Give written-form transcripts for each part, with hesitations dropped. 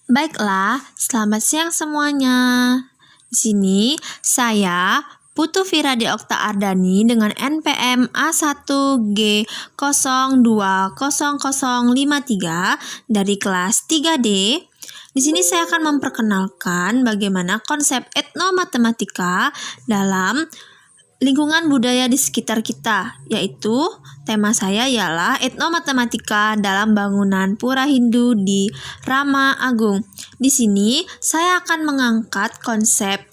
Baiklah, selamat siang semuanya. Di sini saya Putu Firadi Okta Ardani dengan NPM A1G020053 dari kelas 3D. Di sini saya akan memperkenalkan bagaimana konsep etnomatematika dalam lingkungan budaya di sekitar kita, yaitu tema saya ialah etnomatematika dalam bangunan pura Hindu di Rama Agung. Di sini saya akan mengangkat konsep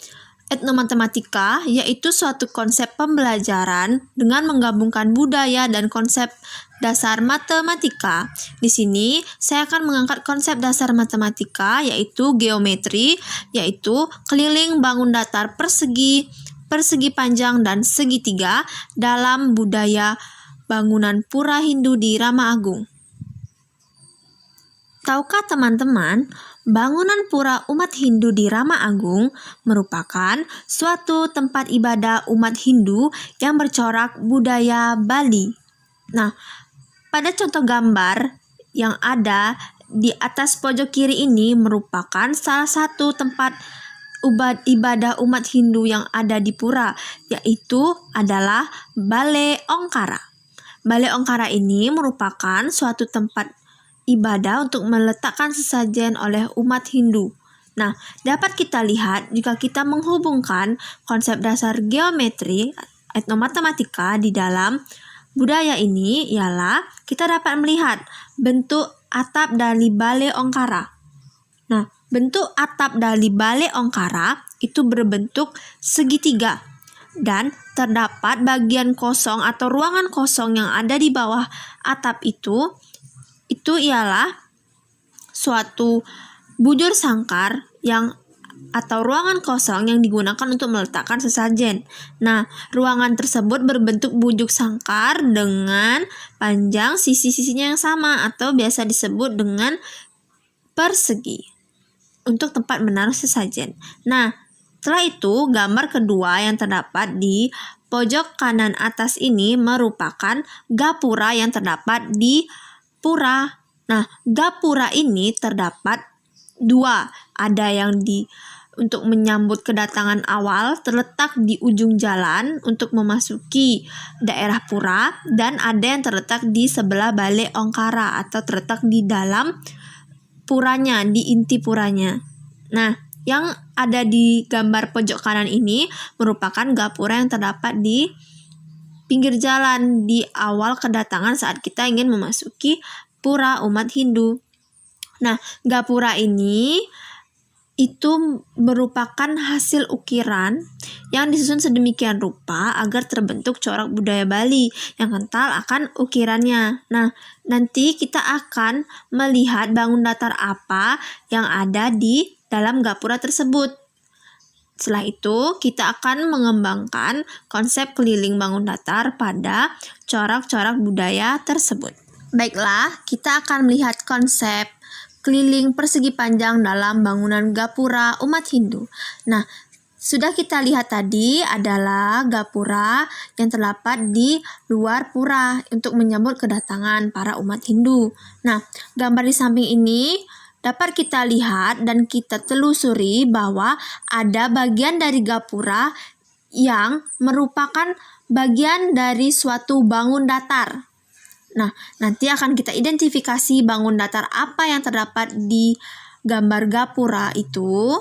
etnomatematika, yaitu suatu konsep pembelajaran dengan menggabungkan budaya dan konsep dasar matematika. Di sini saya akan mengangkat konsep dasar matematika, yaitu geometri, yaitu keliling bangun datar persegi panjang dan segitiga dalam budaya bangunan pura Hindu di Rama Agung. Tahukah teman-teman, bangunan pura umat Hindu di Rama Agung merupakan suatu tempat ibadah umat Hindu yang bercorak budaya Bali. Nah, pada contoh gambar yang ada di atas pojok kiri ini merupakan salah satu tempat ibadah umat Hindu yang ada di pura, yaitu adalah Balai Ongkara. Balai Ongkara ini merupakan suatu tempat ibadah untuk meletakkan sesajen oleh umat Hindu. Nah, dapat kita lihat jika kita menghubungkan konsep dasar geometri etnomatematika di dalam budaya ini ialah kita dapat melihat bentuk atap dari Balai Ongkara. Nah, bentuk atap dari Balai Ongkara itu berbentuk segitiga dan terdapat bagian kosong atau ruangan kosong yang ada di bawah atap itu ialah suatu bujur sangkar atau ruangan kosong yang digunakan untuk meletakkan sesajen. Nah, ruangan tersebut berbentuk bujur sangkar dengan panjang sisi-sisinya yang sama atau biasa disebut dengan persegi untuk tempat menaruh sesajen. Nah, setelah itu gambar kedua yang terdapat di pojok kanan atas ini merupakan gapura yang terdapat di pura. Nah, gapura ini terdapat dua. Ada yang untuk menyambut kedatangan awal terletak di ujung jalan untuk memasuki daerah pura, dan ada yang terletak di sebelah Balai Ongkara atau terletak di dalam puranya, di inti puranya. Nah, yang ada di gambar pojok kanan ini merupakan gapura yang terdapat di pinggir jalan di awal kedatangan saat kita ingin memasuki pura umat Hindu. Nah, gapura ini itu merupakan hasil ukiran yang disusun sedemikian rupa agar terbentuk corak budaya Bali yang kental akan ukirannya. Nah, nanti kita akan melihat bangun datar apa yang ada di dalam gapura tersebut. Setelah itu, kita akan mengembangkan konsep keliling bangun datar pada corak-corak budaya tersebut. Baiklah, kita akan melihat konsep keliling persegi panjang dalam bangunan gapura umat Hindu. Nah, sudah kita lihat tadi adalah gapura yang terdapat di luar pura untuk menyambut kedatangan para umat Hindu. Nah, gambar di samping ini dapat kita lihat dan kita telusuri bahwa ada bagian dari gapura yang merupakan bagian dari suatu bangun datar. Nah, nanti akan kita identifikasi bangun datar apa yang terdapat di gambar gapura itu.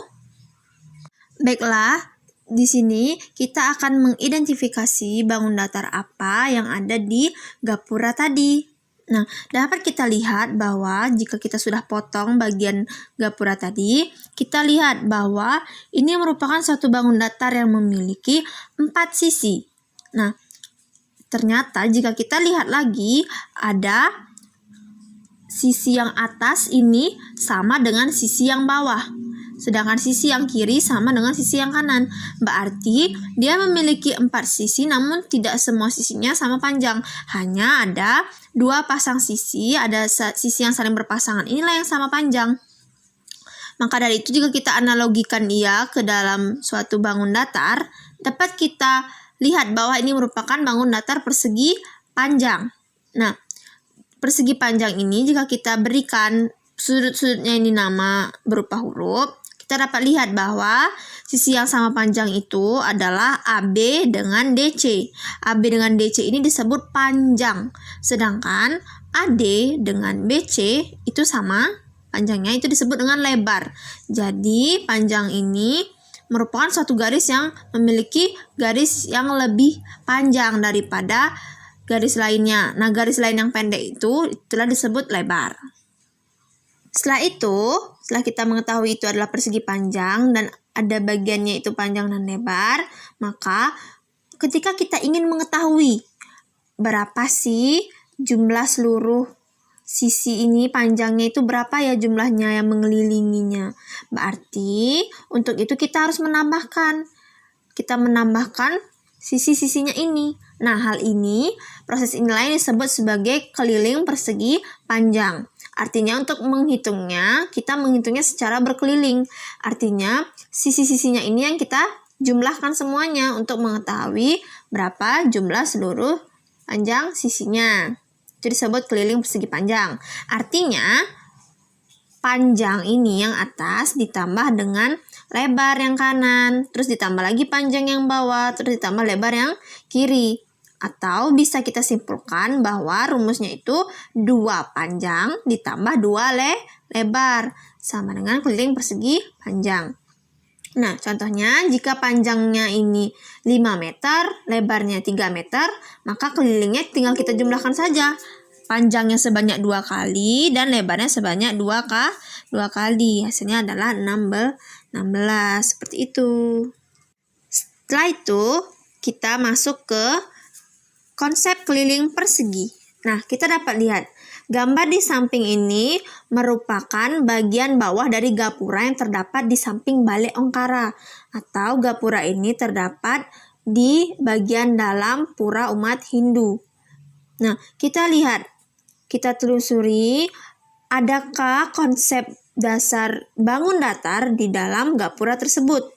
Baiklah, di sini kita akan mengidentifikasi bangun datar apa yang ada di gapura tadi. Nah, dapat kita lihat bahwa jika kita sudah potong bagian gapura tadi, kita lihat bahwa ini merupakan suatu bangun datar yang memiliki 4 sisi. Nah, ternyata jika kita lihat lagi, ada sisi yang atas ini sama dengan sisi yang bawah. Sedangkan sisi yang kiri sama dengan sisi yang kanan. Berarti dia memiliki 4 sisi namun tidak semua sisinya sama panjang. Hanya ada 2 pasang sisi, ada sisi yang saling berpasangan. Inilah yang sama panjang. Maka dari itu jika kita analogikan ia ke dalam suatu bangun datar, dapat kita lihat bahwa ini merupakan bangun datar persegi panjang. Nah, persegi panjang ini jika kita berikan sudut-sudutnya ini nama berupa huruf, kita dapat lihat bahwa sisi yang sama panjang itu adalah AB dengan DC. AB dengan DC ini disebut panjang, sedangkan AD dengan BC itu sama panjangnya, itu disebut dengan lebar. Jadi panjang ini merupakan suatu garis yang memiliki garis yang lebih panjang daripada garis lainnya. Nah, garis lain yang pendek itulah disebut lebar. Setelah kita mengetahui itu adalah persegi panjang dan ada bagiannya itu panjang dan lebar, maka ketika kita ingin mengetahui berapa sih jumlah seluruh sisi ini, panjangnya itu berapa ya jumlahnya yang mengelilinginya, berarti untuk itu kita harus menambahkan. Kita menambahkan sisi-sisinya ini. Nah, proses inilah yang disebut sebagai keliling persegi panjang. Artinya untuk menghitungnya, kita menghitungnya secara berkeliling. Artinya sisi-sisinya ini yang kita jumlahkan semuanya untuk mengetahui berapa jumlah seluruh panjang sisinya. Itu disebut keliling persegi panjang. Artinya panjang ini yang atas ditambah dengan lebar yang kanan, terus ditambah lagi panjang yang bawah, terus ditambah lebar yang kiri. Atau bisa kita simpulkan bahwa rumusnya itu 2 panjang ditambah 2 lebar, sama dengan keliling persegi panjang. Nah, contohnya jika panjangnya ini 5 meter, lebarnya 3 meter, maka kelilingnya tinggal kita jumlahkan saja. Panjangnya sebanyak 2 kali dan lebarnya sebanyak 2 kali. Hasilnya adalah 16. Seperti itu. Setelah itu, kita masuk ke konsep keliling persegi. Nah, kita dapat lihat gambar di samping ini merupakan bagian bawah dari gapura yang terdapat di samping Balai Ongkara, atau gapura ini terdapat di bagian dalam pura umat Hindu. Nah, kita lihat, kita telusuri adakah konsep dasar bangun datar di dalam gapura tersebut.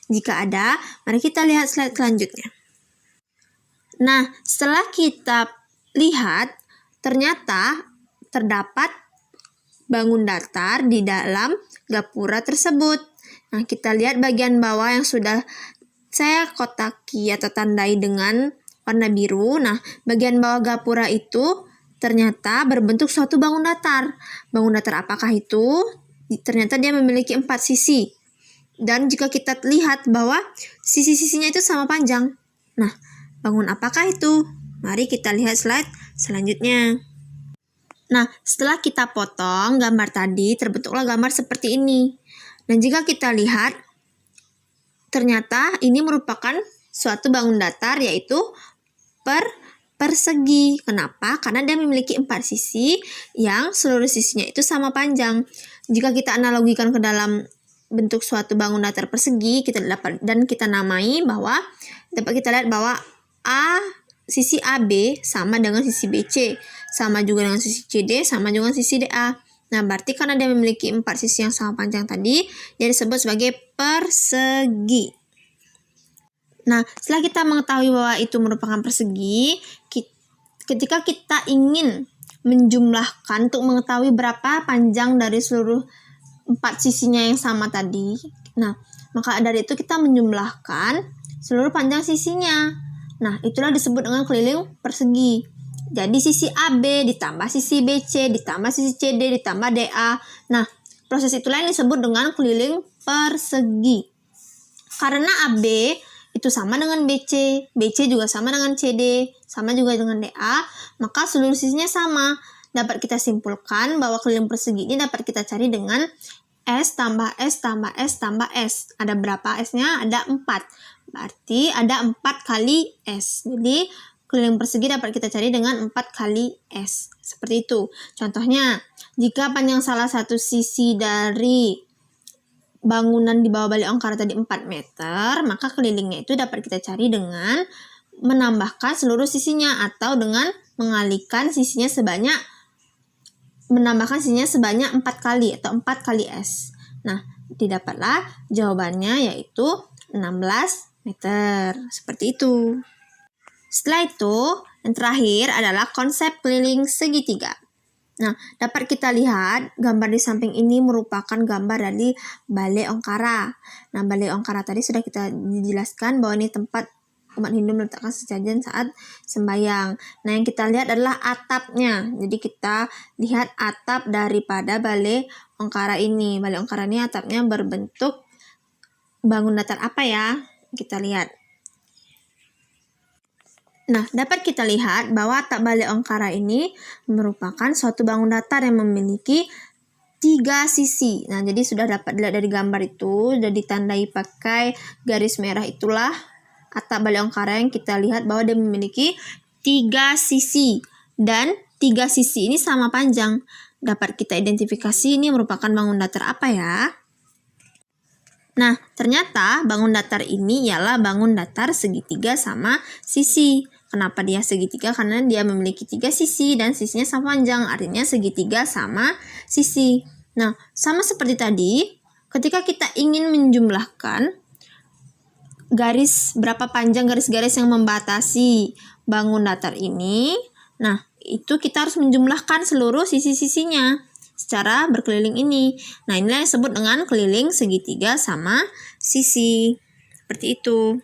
Jika ada, mari kita lihat slide selanjutnya. Nah, setelah kita lihat, ternyata terdapat bangun datar di dalam gapura tersebut. Nah, kita lihat bagian bawah yang sudah saya kotaki atau tandai dengan warna biru. Nah, bagian bawah gapura itu ternyata berbentuk suatu bangun datar. Bangun datar apakah itu? Ternyata dia memiliki 4 sisi. Dan jika kita lihat bahwa sisi-sisinya itu sama panjang. Nah, bangun apakah itu? Mari kita lihat slide selanjutnya. Nah, setelah kita potong gambar tadi, terbentuklah gambar seperti ini. Dan jika kita lihat, ternyata ini merupakan suatu bangun datar, yaitu persegi. Kenapa? Karena dia memiliki 4 sisi yang seluruh sisinya itu sama panjang. Jika kita analogikan ke dalam bentuk suatu bangun datar persegi, kita namai bahwa dapat kita lihat bahwa sisi AB sama dengan sisi BC, sama juga dengan sisi CD, sama juga dengan sisi DA. Nah, berarti karena dia memiliki 4 sisi yang sama panjang tadi, dia disebut sebagai persegi. Nah, setelah kita mengetahui bahwa itu merupakan persegi, ketika kita ingin menjumlahkan untuk mengetahui berapa panjang dari seluruh 4 sisinya yang sama tadi, nah, maka dari itu kita menjumlahkan seluruh panjang sisinya. Nah, itulah disebut dengan keliling persegi. Jadi sisi AB ditambah sisi BC ditambah sisi CD ditambah DA. Nah, proses itulah yang disebut dengan keliling persegi. Karena AB itu sama dengan BC, BC juga sama dengan CD, sama juga dengan DA, maka seluruh sisinya sama. Dapat kita simpulkan bahwa keliling persegi ini dapat kita cari dengan S tambah S tambah S tambah S. Ada berapa S-nya? Ada 4. Berarti ada 4 kali S. Jadi keliling persegi dapat kita cari dengan 4 kali S. Seperti itu. Contohnya, jika panjang salah satu sisi dari bangunan di bawah Balai Ongkara tadi 4 meter, maka kelilingnya itu dapat kita cari dengan menambahkan seluruh sisinya atau dengan menambahkan sisinya sebanyak 4 kali atau 4 kali S. Nah, didapatlah jawabannya yaitu 16 meter. Seperti itu. Setelah itu, yang terakhir adalah konsep keliling segitiga. Nah, dapat kita lihat gambar di samping ini merupakan gambar dari Balai Ongkara. Nah, Balai Ongkara tadi sudah kita dijelaskan bahwa ini tempat umat Hindu meletakkan sesajen saat sembahyang. Nah, yang kita lihat adalah atapnya. Jadi kita lihat atap daripada Balai Ongkara ini. Balai Ongkara ini atapnya berbentuk bangun datar apa ya? Kita lihat. Nah, dapat kita lihat bahwa atap Balai Ongkara ini merupakan suatu bangun datar yang memiliki 3 sisi. Nah, jadi sudah dapat dilihat dari gambar itu, sudah ditandai pakai garis merah, itulah atap Balai Ongkara yang kita lihat bahwa dia memiliki 3 sisi. Dan 3 sisi ini sama panjang. Dapat kita identifikasi ini merupakan bangun datar apa ya? Nah, ternyata bangun datar ini ialah bangun datar segitiga sama sisi. Kenapa dia segitiga? Karena dia memiliki 3 sisi dan sisinya sama panjang, artinya segitiga sama sisi. Nah, sama seperti tadi, ketika kita ingin menjumlahkan berapa panjang garis-garis yang membatasi bangun datar ini, nah, itu kita harus menjumlahkan seluruh sisi-sisinya secara berkeliling ini. Nah, inilah yang disebut dengan keliling segitiga sama sisi. Seperti itu.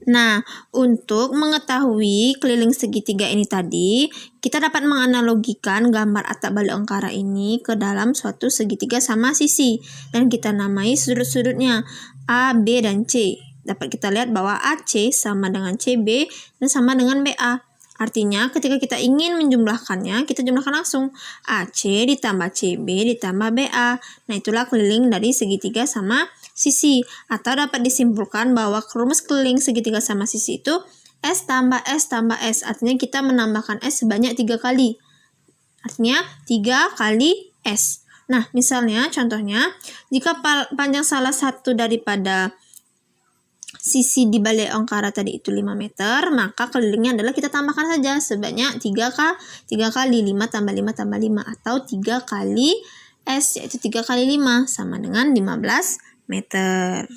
Nah, untuk mengetahui keliling segitiga ini tadi, kita dapat menganalogikan gambar atap Balai Ongkara ini ke dalam suatu segitiga sama sisi. Dan kita namai sudut-sudutnya A, B, dan C. Dapat kita lihat bahwa AC sama dengan CB dan sama dengan BA. Artinya ketika kita ingin menjumlahkannya, kita jumlahkan langsung AC ditambah CB ditambah BA. Nah, itulah keliling dari segitiga sama sisi. Atau dapat disimpulkan bahwa rumus keliling segitiga sama sisi itu S tambah S tambah S. Artinya kita menambahkan S sebanyak 3 kali. Artinya 3 kali S. Nah, misalnya contohnya, jika panjang salah satu daripada sisi di Balai Ongkara tadi itu 5 meter, maka kelilingnya adalah kita tambahkan saja sebanyak 3 kali 5 tambah 5 tambah 5 atau 3 kali S, yaitu 3 kali 5 sama dengan 15 meter.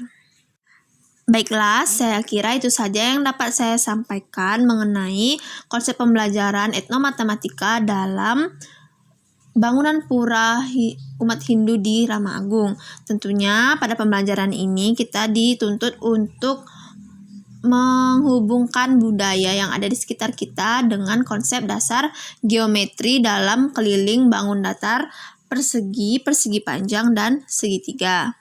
Baiklah, saya kira itu saja yang dapat saya sampaikan mengenai konsep pembelajaran etnomatematika dalam bangunan pura umat Hindu di Rama Agung. Tentunya pada pembelajaran ini kita dituntut untuk menghubungkan budaya yang ada di sekitar kita dengan konsep dasar geometri dalam keliling bangun datar persegi, persegi panjang, dan segitiga.